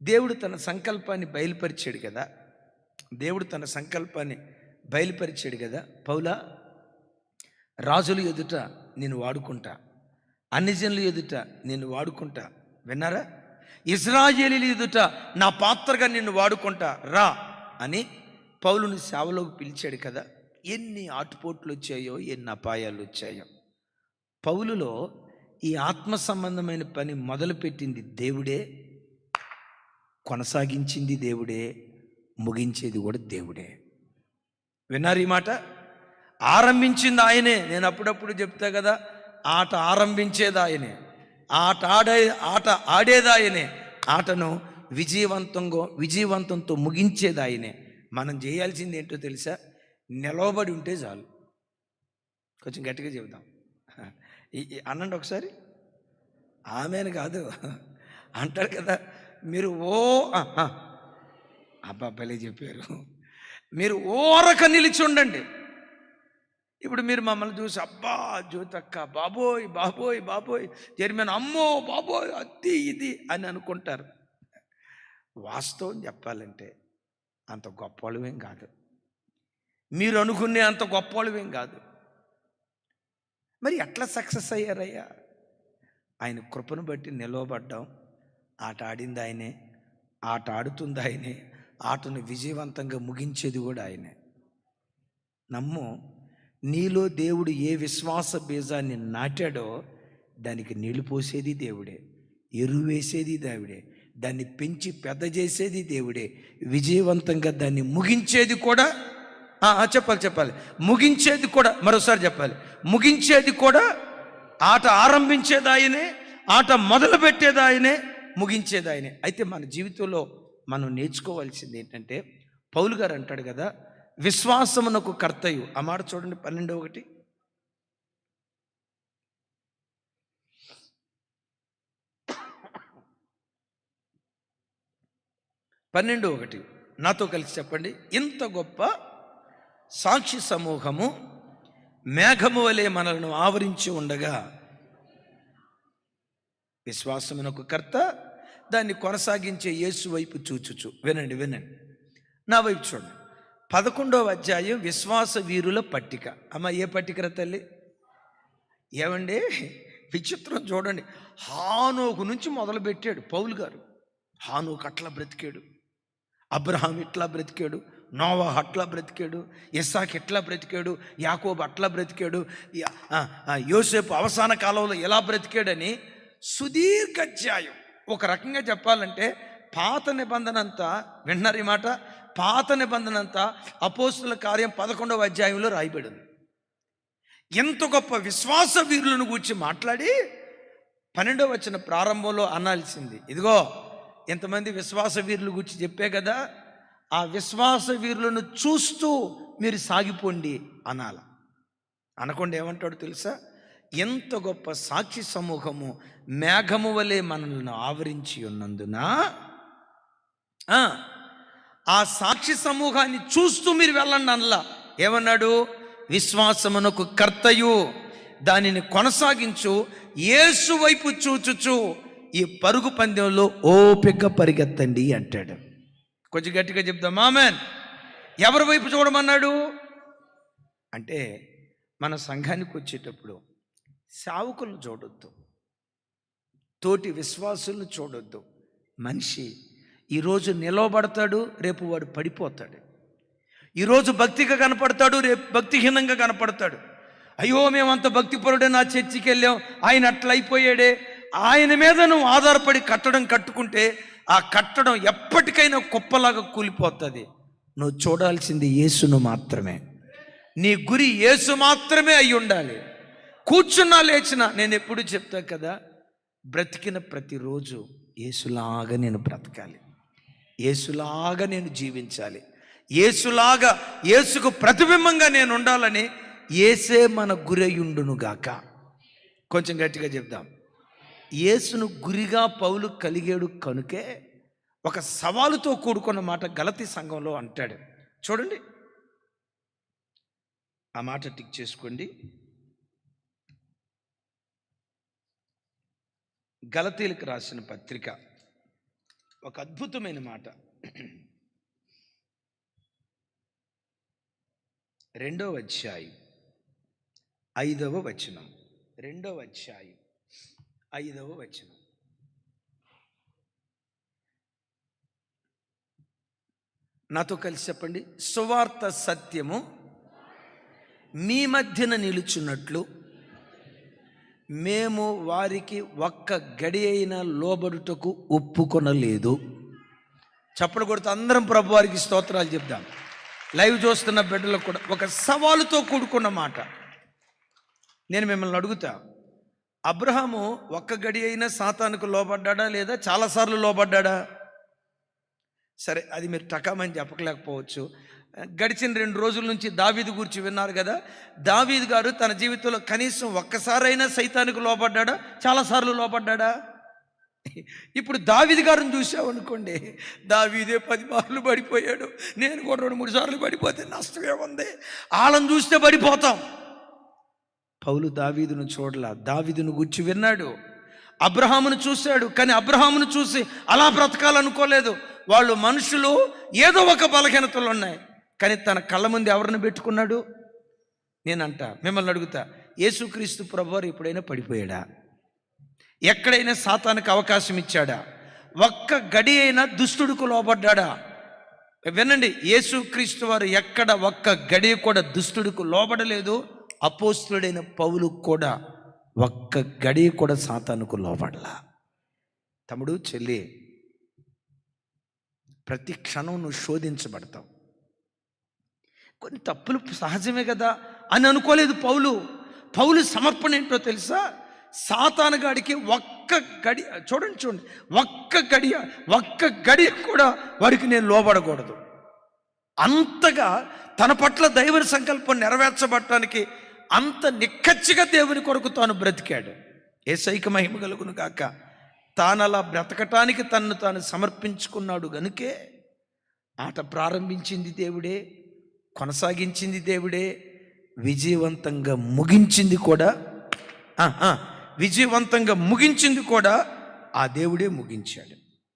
దేవుడు తన సంకల్పాన్ని బయలుపరిచాడు కదా. దేవుడు తన సంకల్పాన్ని బయలుపరిచాడు కదా. పౌలా, రాజుల ఎదుట నేను వాడుకుంటా, అన్ని జనుల ఎదుట నేను వాడుకుంటా. విన్నారా? ఇశ్రాయేలీయుల ఎదుట నా పాత్రగా నిన్ను వాడుకుంటా రా అని పౌలుని సేవలోకి పిలిచాడు కదా. ఎన్ని ఆటుపోట్లు వచ్చాయో, ఎన్ని అపాయాలు వచ్చాయో. పౌలులో ఈ ఆత్మ సంబంధమైన పని మొదలుపెట్టింది దేవుడే, కొనసాగించింది దేవుడే, ముగించేది కూడా దేవుడే. విన్నారు ఈ మాట? ఆరంభించింది ఆయనే. నేను అప్పుడప్పుడు చెప్తా కదా, ఆట ఆరంభించేది ఆయనే, ఆట ఆడేది ఆయనే, ఆటను విజయవంతంతో ముగించేది ఆయనే. మనం చేయాల్సింది ఏంటో తెలుసా? నిలవబడి ఉంటే చాలు. కొంచెం గట్టిగా చెబుదాం. అనండి ఒకసారి. ఆమెను కాదు అంటారు కదా, మీరు అబ్బాబ్బలే చెప్పారు. మీరు ఓరక నిలిచి ఉండండి. ఇప్పుడు మీరు మమ్మల్ని చూసి అబ్బా జ్యోతక్క బాబోయ్ బాబోయ్ బాబోయ్ జరిమాను అమ్మో బాబోయ్ అది ఇది అని అనుకుంటారు. వాస్తవం చెప్పాలంటే అంత గొప్పవాళ్ళమేం కాదు. మీరు అనుకునే అంత గొప్పవాళ్ళమేం కాదు. మరి ఎట్లా సక్సెస్ అయ్యారయ్యా? ఆయన కృపను బట్టి నిలవబడ్డాం. ఆట ఆడింది ఆయనే, ఆట ఆడుతుంది ఆయనే, ఆటను విజయవంతంగా ముగించేది కూడా ఆయనే. నమ్ము, నీలో దేవుడు ఏ విశ్వాస బీజాన్ని నాటాడో దానికి నీళ్లు పోసేది దేవుడే, ఎరువు వేసేది దేవుడే, దాన్ని పెంచి పెద్ద చేసేది దేవుడే, విజయవంతంగా దాన్ని ముగించేది కూడా చెప్పాలి ముగించేది కూడా, మరోసారి చెప్పాలి, ముగించేది కూడా. ఆట ఆరంభించేది ఆయనే, ఆట మొదలు పెట్టేది ఆయనే, ముగించేది ఆయనే. అయితే మన జీవితంలో మనం నేర్చుకోవాల్సింది ఏంటంటే, పౌలు గారు అంటాడు కదా, విశ్వాసమునకు కర్తయు. ఆ మాట చూడండి, 12:1. 12:1 నాతో కలిసి చెప్పండి. ఇంత గొప్ప సాక్షి సమూహము మేఘము వలె మనలను ఆవరించి ఉండగా, విశ్వాసమునకు కర్త, దాన్ని కొనసాగించే యేసు వైపు చూచుచు. వినండి, నా వైపు చూడండి. 11వ అధ్యాయం విశ్వాస వీరుల పట్టిక. అమ్మ, ఏ పట్టికరా తల్లి? ఏమండి విచిత్రం చూడండి. హానోకు నుంచి మొదలుపెట్టాడు పౌలు గారు. హానోకు అట్లా బ్రతికాడు, అబ్రహాం ఇట్లా బ్రతికాడు, నోవా అట్లా బ్రతికాడు, ఇస్సాకు ఎట్లా బ్రతికాడు, యాకోబు అట్లా బ్రతికాడు, యోసేపు అవసాన కాలంలో ఎలా బ్రతికాడని సుదీర్ఘ అధ్యాయం. ఒక రకంగా చెప్పాలంటే పాత నిబంధన అంతా, విన్నారు ఈ మాట, పాత నిబంధన అంతా అపోస్తుల కార్యం 11వ అధ్యాయంలో రాయబడింది. ఎంత గొప్ప విశ్వాస వీరులను గురించి మాట్లాడి 12వ వచనం ప్రారంభంలో అనాల్సింది, ఇదిగో ఎంతమంది విశ్వాస వీరుల గురించి చెప్పే కదా, ఆ విశ్వాస వీరులను చూస్తూ మీరు సాగిపోండి అనాల. అనకుండా ఏమంటాడు తెలుసా? ఎంత గొప్ప సాక్షి సమూహము మేఘము వలె మనల్ని ఆవరించి ఉన్నందున, ఆ సాక్షి సమూహాన్ని చూస్తూ మీరు వెళ్ళండి అనలా. ఏమన్నాడు? విశ్వాసమునకు కర్తయు, దానిని కొనసాగించు, యేసు వైపు చూచుచు ఈ పరుగు పందెంలో ఓపిక పరిగెత్తండి అంటాడు. కొంచెం గట్టిగా చెప్దాం ఆమేన్. ఎవరి వైపు చూడమన్నాడు అంటే, మన సంఘానికి వచ్చేటప్పుడు సేవకులను చూడొద్దు, తోటి విశ్వాసులను చూడొద్దు. మనిషి ఈరోజు నిలవబడతాడు, రేపు వాడు పడిపోతాడు. ఈరోజు భక్తిగా కనపడతాడు, రేపు భక్తిహీనంగా కనపడతాడు. అయ్యో మేమంత భక్తిపరుడే, నా చర్చికి వెళ్ళాం, ఆయన అట్లా అయిపోయాడే. ఆయన మీద నువ్వు ఆధారపడి కట్టడం కట్టుకుంటే ఆ కట్టడం ఎప్పటికైనా కుప్పలాగా కూలిపోతుంది. నువ్వు చూడాల్సింది యేసును మాత్రమే. నీ గురి యేసు మాత్రమే అయి ఉండాలి. కూర్చున్నా లేచినా, నేను ఎప్పుడు చెప్తా కదా, బ్రతికిన ప్రతిరోజు యేసులాగా నేను బ్రతకాలి, యేసులాగా నేను జీవించాలి, యేసులాగా, యేసుకు ప్రతిబింబంగా నేను ఉండాలని యేసే మన గురయుండునుగాక. కొంచెం గట్టిగా చెప్దాం. యేసును గురిగా పౌలు కలిగాడు కనుకే ఒక సవాలుతో కూడుకున్న మాట గలతీ సంఘంలో అంటాడు. చూడండి, ఆ మాట టిక్ చేసుకోండి. గలతీలకు రాసిన పత్రిక ఒక అద్భుతమైన మాట. 2వ అధ్యాయం 5వ వచనం. 2వ అధ్యాయం 5వ వచనం. నాతో కలిసి చెప్పండి. సువార్త సత్యము మీ మధ్యన నిలుచున్నట్లు మేము వారికి ఒక్క గడి అయినా లోబడుటకు ఒప్పుకొనలేదు. చప్పలు కొడుతూ అందరం ప్రభు వారికి స్తోత్రాలు చెప్దాం. లైవ్ చూస్తున్న బిడ్డలకు కూడా ఒక సవాలుతో కూడుకున్న మాట. నేను మిమ్మల్ని అడుగుతా, అబ్రహాము ఒక్క గడి అయినా సాతానుకు లోబడ్డా లేదా చాలాసార్లు లోబడ్డా? సరే, అది మీరు టకామని చెప్పలేకపోవచ్చు. గడిచిన 2 రోజుల నుంచి దావీదు గురించి విన్నారు కదా. దావీదు గారు తన జీవితంలో కనీసం ఒక్కసారైనా సైతానికి లోబడ్డా? చాలాసార్లు లోబడ్డా? ఇప్పుడు దావీదు గారిని చూసామనుకోండి, దావీదే 10 మార్లు పడిపోయాడు. నేను కూడా 2-3 సార్లు పడిపోతే నష్టమే ఉంది. వాళ్ళని చూస్తే పడిపోతాం. పౌలు దావీదును చూడలా, దావీదును గురించి విన్నాడు. అబ్రహామును చూశాడు, కానీ అబ్రహామును చూసి అలా బ్రతకాలనుకోలేదు. వాళ్ళు మనుషులు, ఏదో ఒక బలహీనతలు ఉన్నాయి, కానీ తన కళ్ళ ముందు ఎవరిని పెట్టుకున్నాడు? నేనంట మిమ్మల్ని అడుగుతా, యేసుక్రీస్తు ప్రభువారు ఎప్పుడైనా పడిపోయాడా? ఎక్కడైనా సాతానికి అవకాశం ఇచ్చాడా? ఒక్క గడి అయినా దుష్టుడికి లోబడ్డా? వినండి, యేసుక్రీస్తు వారు ఎక్కడ ఒక్క గడి కూడా దుష్టుడికి లోబడలేదు. అపోస్తులుడైన పౌలు కూడా ఒక్క గడి కూడా సాతానుకు లోబడలా. తమ్ముడు, చెల్లి, ప్రతి క్షణం నువ్వు శోధించబడతావు. కొన్ని తప్పులు సహజమే కదా అని అనుకోలేదు పౌలు. పౌలు సమర్పణ ఏంటో తెలుసా? సాతానుగాడికి ఒక్క గడి, చూడండి, ఒక్క గడి కూడా వాడికి నేను లోబడకూడదు. అంతగా తన పట్ల దైవ సంకల్పం నెరవేర్చబడటానికి అంత నిక్కచ్చిగా దేవుని కొరకు తాను బ్రతికాడు. యేసయ్యకి మహిమ కలుగును గాక. తానలా బ్రతకటానికి తన్ను తాను సమర్పించుకున్నాడు గనుకే ఆట ప్రారంభించింది దేవుడే, కొనసాగించింది దేవుడే, విజయవంతంగా ముగించింది కూడా ఆ దేవుడే ముగించాడు.